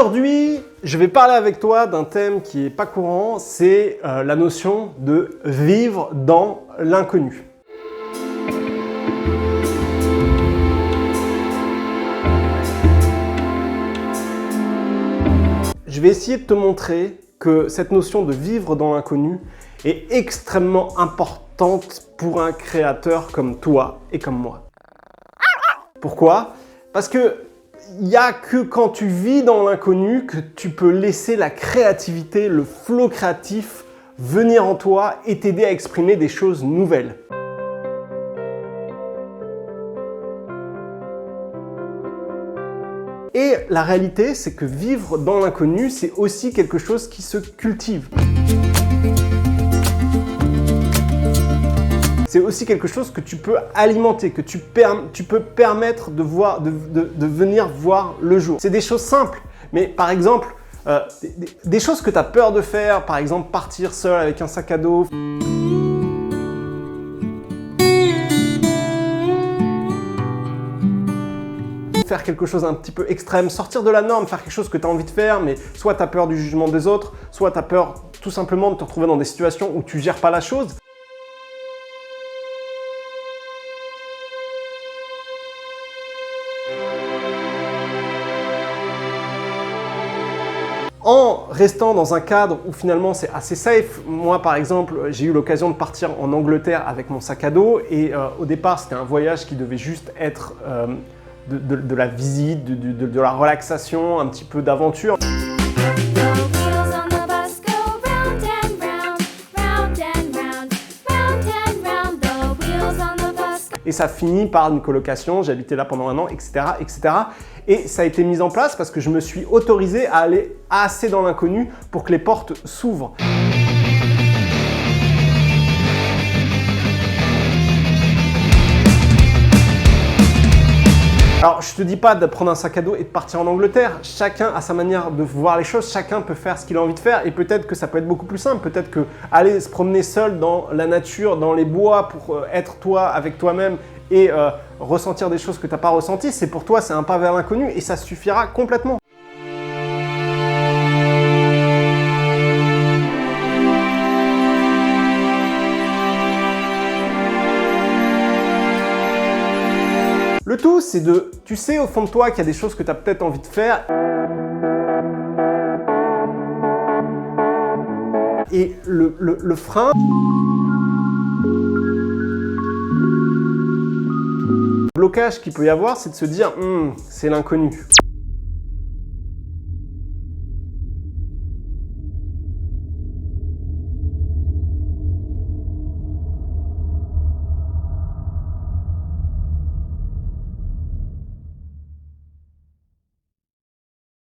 Aujourd'hui, je vais parler avec toi d'un thème qui n'est pas courant, c'est la notion de vivre dans l'inconnu. Je vais essayer de te montrer que cette notion de vivre dans l'inconnu est extrêmement importante pour un créateur comme toi et comme moi. Pourquoi? Parce que il n'y a que quand tu vis dans l'inconnu que tu peux laisser la créativité, le flow créatif venir en toi et t'aider à exprimer des choses nouvelles. Et la réalité, c'est que vivre dans l'inconnu, c'est aussi quelque chose qui se cultive. C'est aussi quelque chose que tu peux alimenter, que tu peux permettre de venir voir le jour. C'est des choses simples, mais par exemple, des choses que tu as peur de faire, par exemple partir seul avec un sac à dos. Faire quelque chose un petit peu extrême, sortir de la norme, faire quelque chose que tu as envie de faire, mais soit tu as peur du jugement des autres, soit tu as peur tout simplement de te retrouver dans des situations où tu ne gères pas la chose. En restant dans un cadre où finalement c'est assez safe. Moi par exemple, j'ai eu l'occasion de partir en Angleterre avec mon sac à dos et au départ c'était un voyage qui devait juste être de la visite, de la relaxation, un petit peu d'aventure. Et ça finit par une colocation, j'ai habité là pendant un an, etc., etc. Et ça a été mis en place parce que je me suis autorisé à aller assez dans l'inconnu pour que les portes s'ouvrent. Alors, je te dis pas de prendre un sac à dos et de partir en Angleterre. Chacun a sa manière de voir les choses, chacun peut faire ce qu'il a envie de faire et peut-être que ça peut être beaucoup plus simple. Peut-être que aller se promener seul dans la nature, dans les bois pour être toi avec toi-même et ressentir des choses que tu n'as pas ressenties, c'est pour toi, c'est un pas vers l'inconnu et ça suffira complètement. Le tout, c'est tu sais au fond de toi qu'il y a des choses que tu as peut-être envie de faire. Et le frein, le blocage qu'il peut y avoir, c'est de se dire c'est l'inconnu.